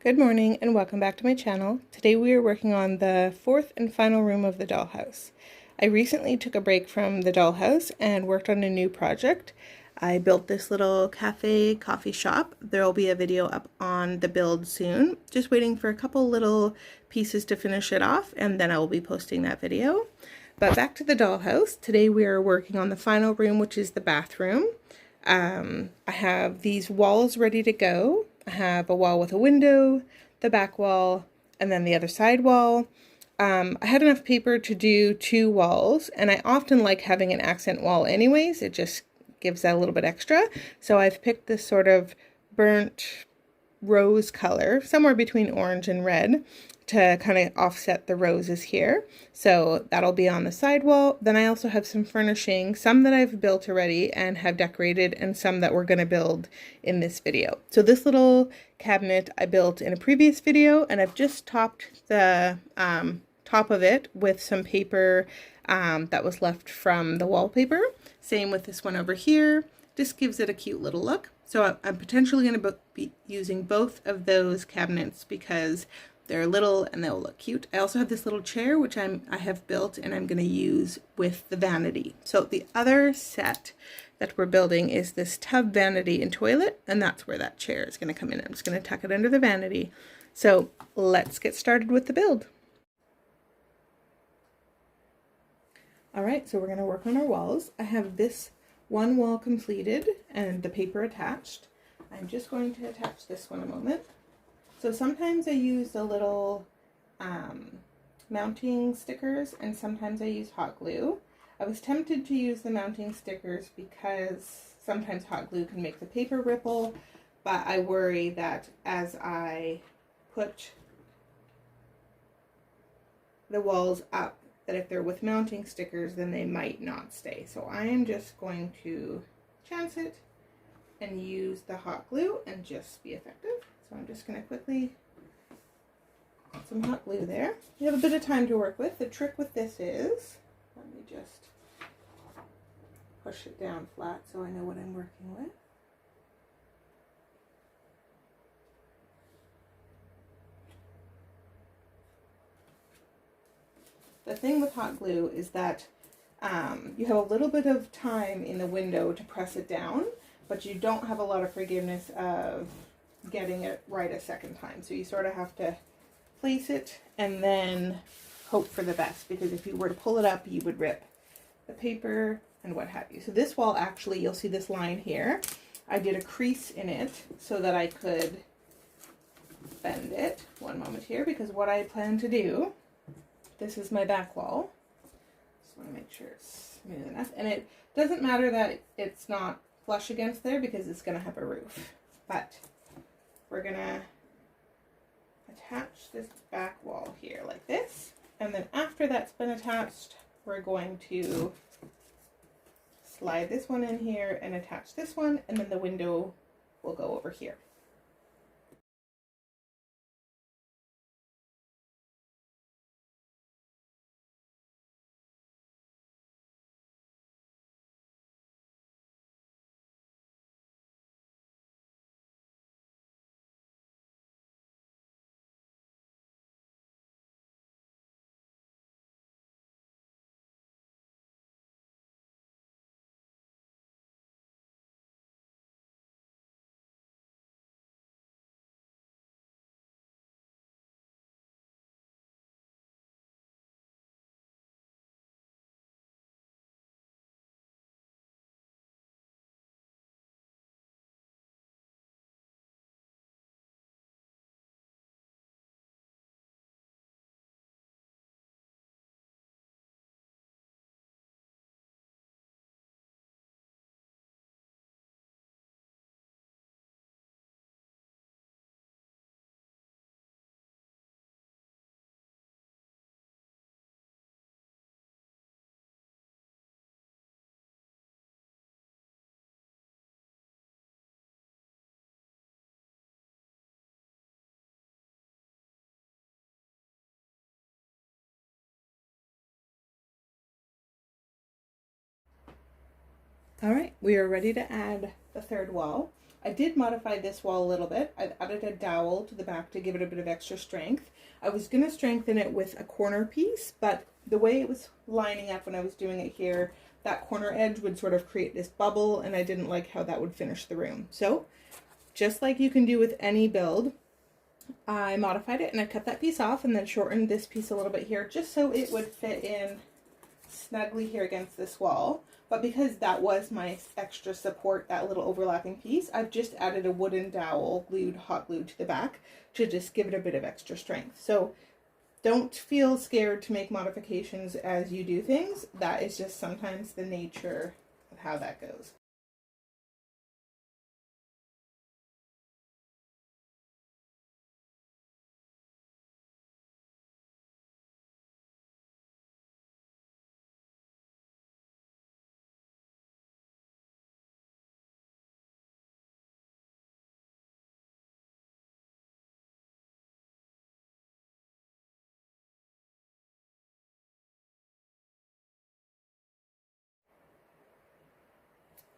Good morning and welcome back to my channel. Today we are working on the fourth and final room of the dollhouse. I recently took a break from the dollhouse and worked on a new project. I built this little cafe coffee shop. There will be a video up on the build soon. Just waiting for a couple little pieces to finish it off and then I will be posting that video. But back to the dollhouse. Today we are working on the final room, which is the bathroom. I have these walls ready to go. I have a wall with a window, the back wall, and then the other side wall. I had enough paper to do 2 walls, and I often like having an accent wall anyways. It just gives that a little bit extra. So I've picked this sort of burnt rose color, somewhere between orange and red, to kind of offset the roses here. So that'll be on the side wall. Then I also have some furnishing, some that I've built already and have decorated, and some that we're going to build in this video. So this little cabinet I built in a previous video, and I've just topped the top of it with some paper that was left from the wallpaper. Same with this one over here. Just gives it a cute little look. So I'm potentially going to be using both of those cabinets because they're little and they'll look cute. I also have this little chair which I have built and I'm going to use with the vanity. So the other set that we're building is this tub vanity and toilet, and that's where that chair is going to come in. I'm just going to tuck it under the vanity. So let's get started with the build. All right, so we're going to work on our walls. I have this one wall completed and the paper attached. I'm just going to attach this one a moment. So sometimes I use the little mounting stickers and sometimes I use hot glue. I was tempted to use the mounting stickers because sometimes hot glue can make the paper ripple, but I worry that as I put the walls up, that if they're with mounting stickers, then they might not stay. So I am just going to chance it and use the hot glue and just be effective. So I'm just going to quickly put some hot glue there. You have a bit of time to work with. The trick with this is, let me just push it down flat so I know what I'm working with. The thing with hot glue is that you have a little bit of time in the window to press it down, but you don't have a lot of forgiveness of getting it right a second time. So you sort of have to place it and then hope for the best, because if you were to pull it up, you would rip the paper and what have you. So this wall, actually, you'll see this line here. I did a crease in it so that I could bend it. One moment here, because what I plan to do, this is my back wall. Just want to make sure it's smooth enough. And it doesn't matter that it's not flush against there because it's going to have a roof. But we're going to attach this back wall here like this. And then after that's been attached, we're going to slide this one in here and attach this one. And then the window will go over here. All right, we are ready to add the third wall. I did modify this wall a little bit. I've added a dowel to the back to give it a bit of extra strength. I was going to strengthen it with a corner piece, but the way it was lining up when I was doing it here, that corner edge would sort of create this bubble, and I didn't like how that would finish the room. So just like you can do with any build, I modified it and I cut that piece off and then shortened this piece a little bit here just so it would fit in snugly here against this wall. But because that was my extra support, that little overlapping piece, I've just added a wooden dowel glued, hot glued to the back to just give it a bit of extra strength. So don't feel scared to make modifications as you do things. That is just sometimes the nature of how that goes.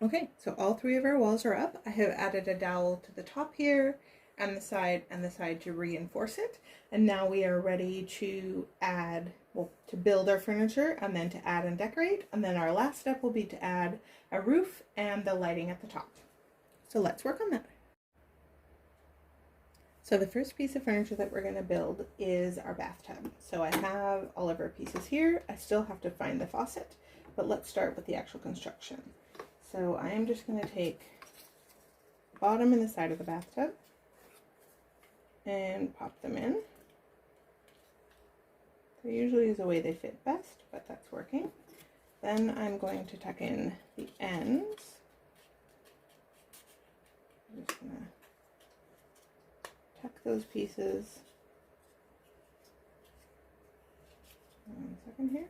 Okay, so all three of our walls are up. I have added a dowel to the top here and the side to reinforce it. And now we are ready to add, well, to build our furniture and then to add and decorate. And then our last step will be to add a roof and the lighting at the top. So let's work on that. So the first piece of furniture that we're going to build is our bathtub. So I have all of our pieces here. I still have to find the faucet, but let's start with the actual construction. So I am just going to take the bottom and the side of the bathtub and pop them in. There usually is a way they fit best, but that's working. Then I'm going to tuck in the ends. I'm just going to tuck those pieces. 1 second here.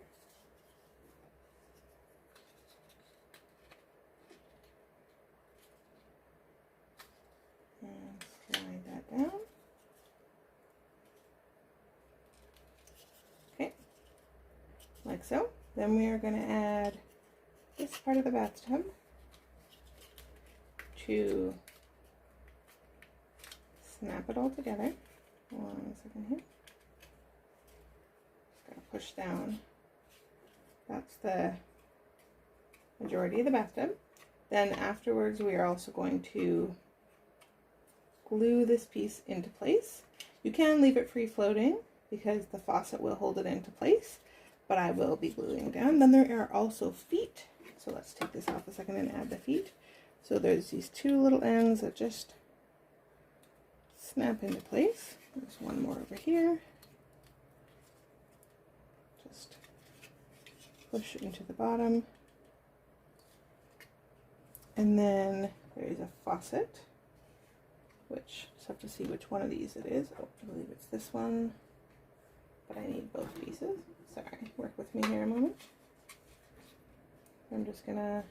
And slide that down. Okay, like so. Then we are going to add this part of the bathtub to snap it all together. 1 second here. Just gotta push down. That's the majority of the bathtub. Then afterwards we are also going to glue this piece into place. You can leave it free floating because the faucet will hold it into place, but I will be gluing down. Then there are also feet. So let's take this off a second and add the feet. So there's these two little ends that just snap into place. There's one more over here. Just push into the bottom. And then there's a faucet, which just have to see which one of these it is. Oh, I believe it's this one, but I need both pieces. Sorry, work with me here a moment. I'm just gonna,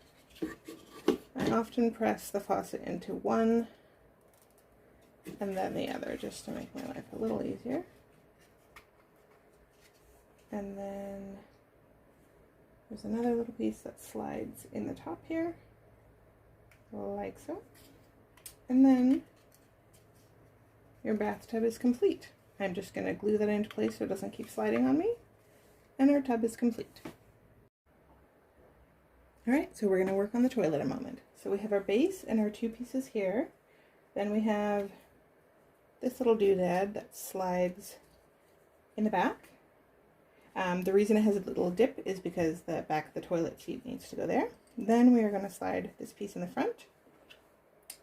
I often press the faucet into one and then the other just to make my life a little easier. And then there's another little piece that slides in the top here, like so. And then your bathtub is complete. I'm just going to glue that into place so it doesn't keep sliding on me. And our tub is complete. Alright, so we're going to work on the toilet a moment. So we have our base and our two pieces here. Then we have this little doodad that slides in the back. The reason it has a little dip is because the back of the toilet seat needs to go there. Then we are going to slide this piece in the front.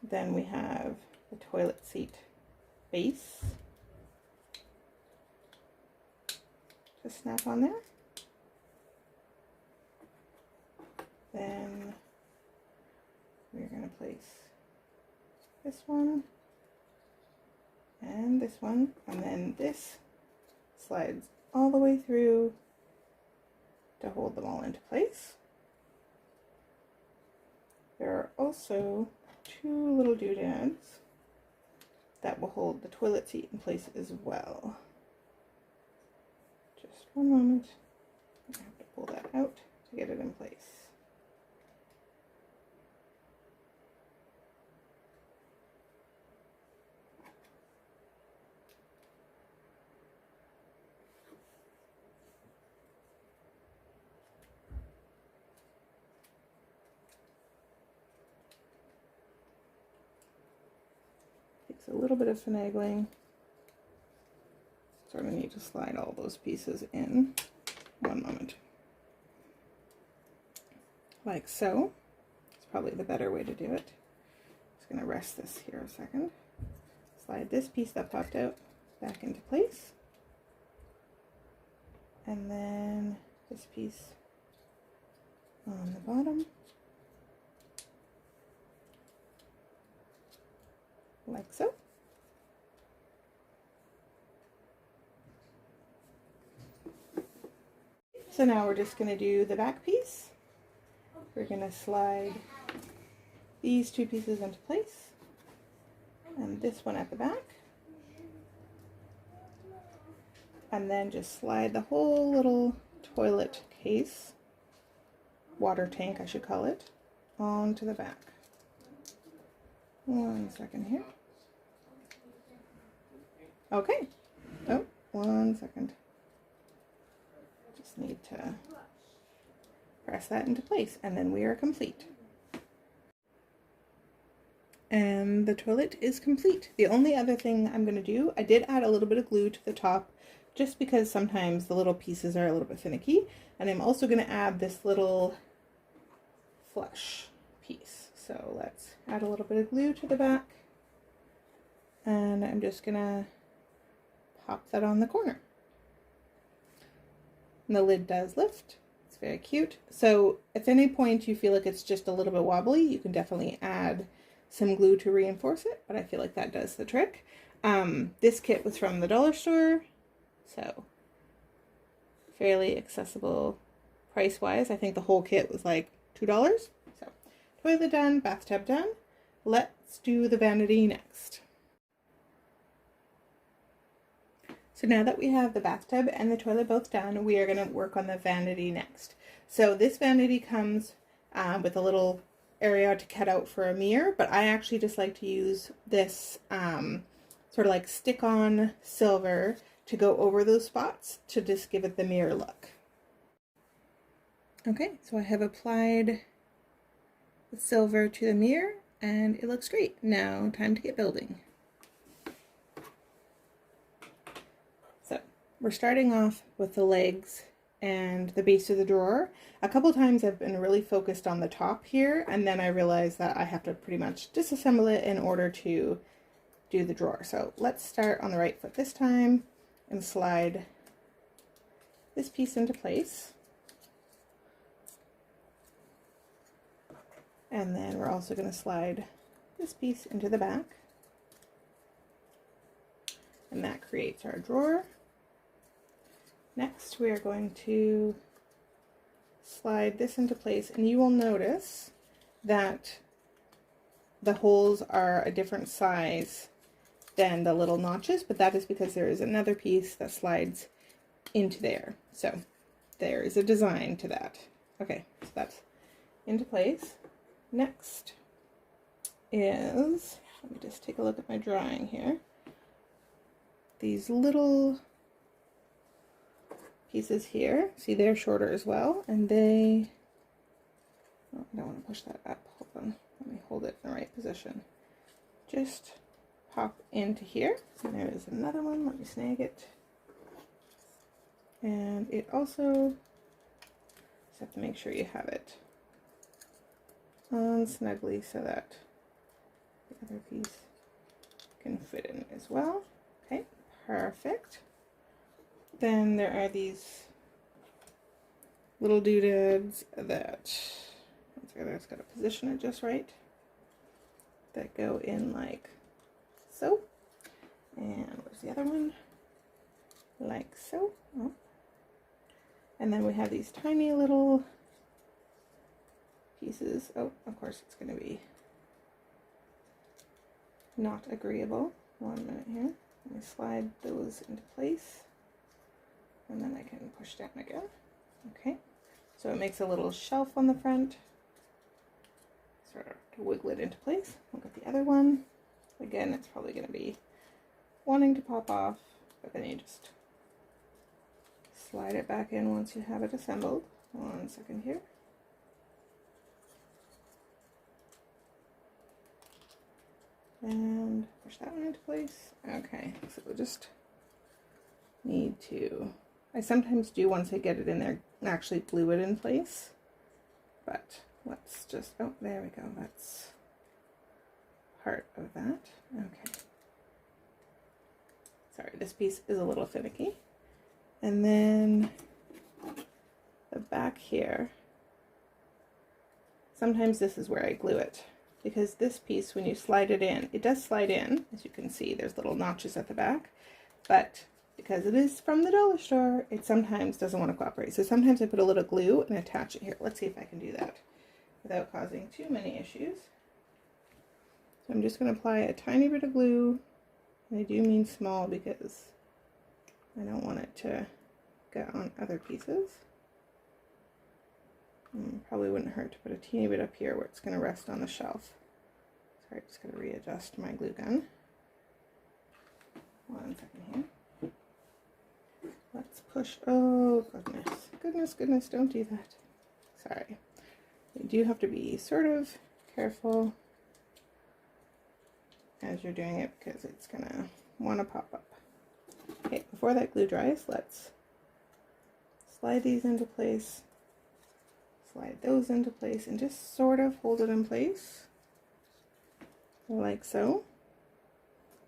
Then we have the toilet seat base to snap on there. Then we're going to place this one and this one, and then this slides all the way through to hold them all into place. There are also two little doodads that will hold the toilet seat in place as well. Just one moment. I have to pull that out to get it in place. Takes a little bit of finagling. So I'm going to need to slide all those pieces in. One moment. Like so. It's probably the better way to do it. Just going to rest this here a second. Slide this piece that popped out back into place. And then this piece on the bottom. Like so. So now we're just going to do the back piece. We're going to slide these two pieces into place and this one at the back. And then just slide the whole little toilet case, water tank I should call it, onto the back. One second here. Okay. Oh, 1 second. Just need to press that into place and then we are complete. And the toilet is complete. The only other thing I'm going to do, I did add a little bit of glue to the top just because sometimes the little pieces are a little bit finicky. And I'm also going to add this little flush piece. So let's add a little bit of glue to the back. And I'm just going to pop that on the corner. And the lid does lift. It's very cute. So if at any point you feel like it's just a little bit wobbly, you can definitely add some glue to reinforce it, but I feel like that does the trick. This kit was from the dollar store, so fairly accessible price-wise. I think the whole kit was like $2. So toilet done, bathtub done. Let's do the vanity next. So now that we have the bathtub and the toilet both done, we are going to work on the vanity next. So this vanity comes with a little area to cut out for a mirror, but I actually just like to use this sort of like stick-on silver to go over those spots to just give it the mirror look. Okay, so I have applied the silver to the mirror and it looks great. Now time to get building. We're starting off with the legs and the base of the drawer. A couple times I've been really focused on the top here, and then I realized that I have to pretty much disassemble it in order to do the drawer. So let's start on the right foot this time and slide this piece into place. And then we're also going to slide this piece into the back. And that creates our drawer. Next, we are going to slide this into place, and you will notice that the holes are a different size than the little notches, but that is because there is another piece that slides into there. So there is a design to that. Okay, so that's into place. Next is, let me just take a look at my drawing here. These little pieces here, see they're shorter as well, and they, oh, I don't want to push that up, hold on, let me hold it in the right position. Just pop into here, and there is another one, let me snag it. And it also, just have to make sure you have it on snugly so that the other piece can fit in as well. Okay, perfect. Then there are these little doodads that, I just gotta position it just right, that go in like so. And where's the other one? Like so. Oh. And then we have these tiny little pieces. Oh, of course it's gonna be not agreeable. 1 minute here. Let me slide those into place. And then I can push down again. Okay, so it makes a little shelf on the front. Sort of to wiggle it into place. Look at the other one. Again, it's probably going to be wanting to pop off, but then you just slide it back in once you have it assembled. 1 second here. And push that one into place. Okay, so we'll just need to, I sometimes do once I get it in there, actually glue it in place. But let's just, oh, there we go. That's part of that. Okay. Sorry, this piece is a little finicky. And then the back here, sometimes this is where I glue it, because this piece, when you slide it in, it does slide in, as you can see, there's little notches at the back, but because it is from the dollar store, it sometimes doesn't want to cooperate. So sometimes I put a little glue and attach it here. Let's see if I can do that without causing too many issues. So I'm just going to apply a tiny bit of glue, and I do mean small because I don't want it to get on other pieces. Probably wouldn't hurt to put a teeny bit up here where it's going to rest on the shelf. Sorry, just going to readjust my glue gun. 1 second here. Let's push. Oh, goodness. Goodness, goodness, don't do that. Sorry. You do have to be sort of careful as you're doing it because it's going to want to pop up. Okay, before that glue dries, let's slide these into place. Slide those into place and just sort of hold it in place like so.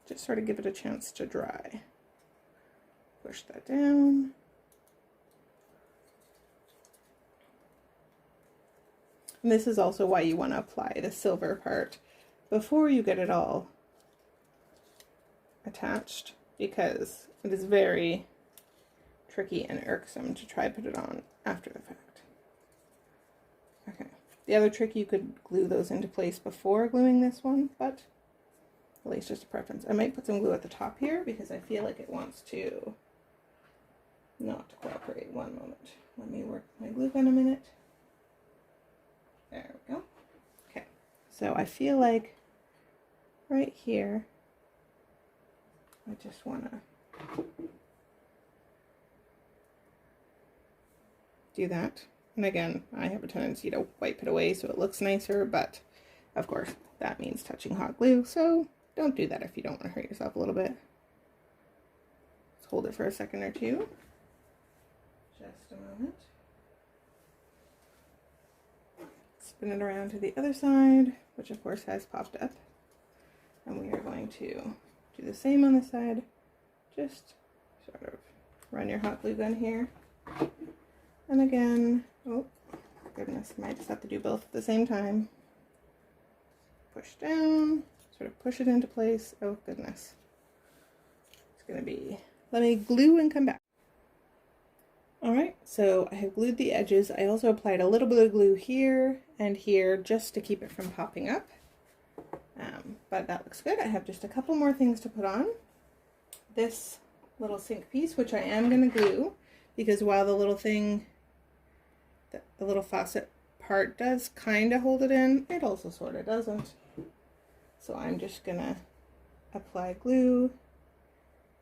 Just sort of give it a chance to dry. Push that down. And this is also why you want to apply the silver part before you get it all attached, because it is very tricky and irksome to try to put it on after the fact. Okay, the other trick, you could glue those into place before gluing this one, but really it's just a preference. I might put some glue at the top here because I feel like it wants to not cooperate. One moment. Let me work my glue gun a minute. There we go. Okay, so I feel like right here, I just want to do that. And again, I have a tendency to wipe it away so it looks nicer, but of course that means touching hot glue, so don't do that if you don't want to hurt yourself a little bit. Let's hold it for a second or two. Just a moment. Spin it around to the other side, which of course has popped up. And we are going to do the same on this side. Just sort of run your hot glue gun here. And again, oh goodness, I might just have to do both at the same time. Push down, sort of push it into place. Oh goodness. It's gonna be, let me glue and come back. Alright, so I have glued the edges. I also applied a little bit of glue here and here just to keep it from popping up. But that looks good. I have just a couple more things to put on. This little sink piece, which I am gonna glue, because while the little thing, the little faucet part does kind of hold it in, it also sort of doesn't. So I'm just gonna apply glue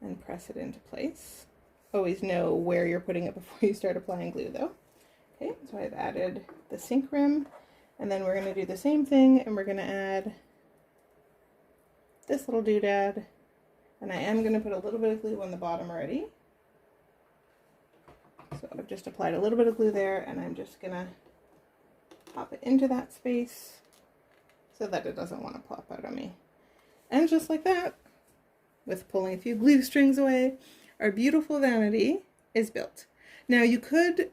and press it into place. Always know where you're putting it before you start applying glue though. Okay, so I've added the sink rim, and then we're gonna do the same thing, and we're gonna add this little doodad, and I am gonna put a little bit of glue on the bottom already. So I've just applied a little bit of glue there, and I'm just gonna pop it into that space so that it doesn't want to pop out on me. And just like that, with pulling a few glue strings away, our beautiful vanity is built. Now you could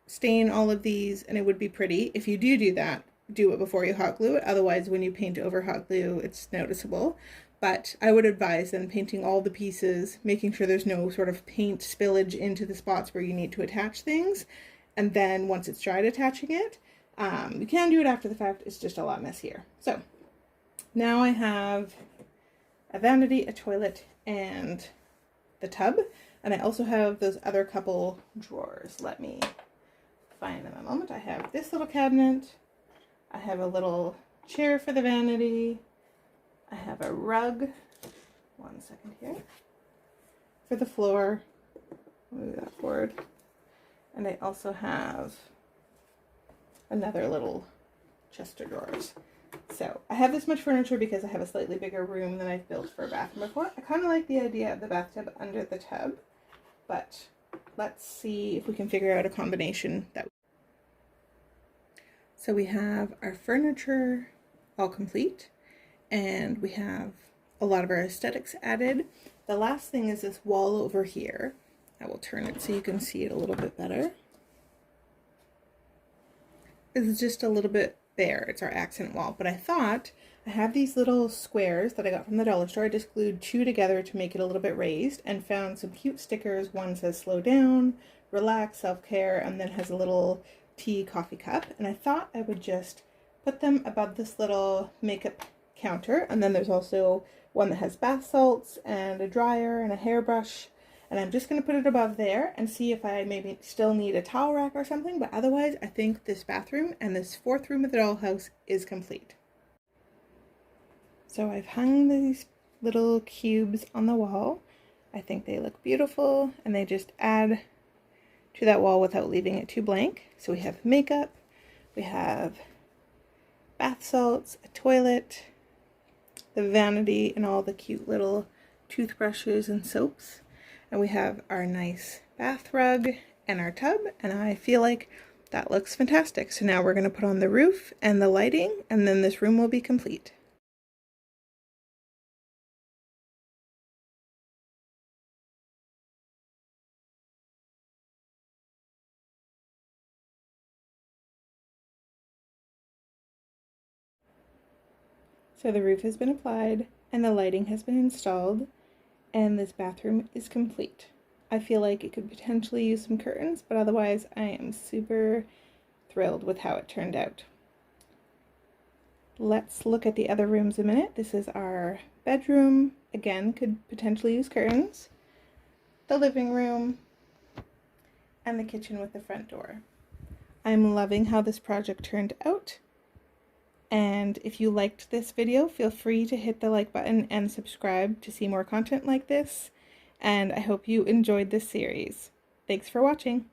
stain all of these and it would be pretty. If you do that, do it before you hot glue it. Otherwise, when you paint over hot glue, it's noticeable. But I would advise then painting all the pieces, making sure there's no sort of paint spillage into the spots where you need to attach things. And then once it's dried, attaching it. You can do it after the fact, it's just a lot messier. So now I have a vanity, a toilet, and the tub. And I also have those other couple drawers. Let me find them a moment. I have this little cabinet. I have a little chair for the vanity. I have a rug. 1 second here. For the floor. Move that forward. And I also have another little chest of drawers. So I have this much furniture because I have a slightly bigger room than I've built for a bathroom before. I kind of like the idea of the bathtub under the tub, but let's see if we can figure out a combination that. So we have our furniture all complete, and we have a lot of our aesthetics added. The last thing is this wall over here. I will turn it so you can see it a little bit better. It's just a little bit bare. It's our accent wall. But I thought I have these little squares that I got from the dollar store. I just glued 2 together to make it a little bit raised and found some cute stickers. One says slow down, relax, self-care, and then has a little tea coffee cup. And I thought I would just put them above this little makeup counter. And then there's also one that has bath salts and a dryer and a hairbrush. And I'm just going to put it above there and see if I maybe still need a towel rack or something. But otherwise, I think this bathroom and this 4th room of the dollhouse is complete. So I've hung these little cubes on the wall. I think they look beautiful and they just add to that wall without leaving it too blank. So we have makeup, we have bath salts, a toilet, the vanity, and all the cute little toothbrushes and soaps. And we have our nice bath rug and our tub, and I feel like that looks fantastic. So now we're going to put on the roof and the lighting, and then this room will be complete. So the roof has been applied and the lighting has been installed, and this bathroom is complete. I feel like it could potentially use some curtains, but otherwise I am super thrilled with how it turned out. Let's look at the other rooms a minute. This is our bedroom. Again, could potentially use curtains. The living room and the kitchen with the front door. I'm loving how this project turned out. And if you liked this video, feel free to hit the like button and subscribe to see more content like this. And I hope you enjoyed this series. Thanks for watching.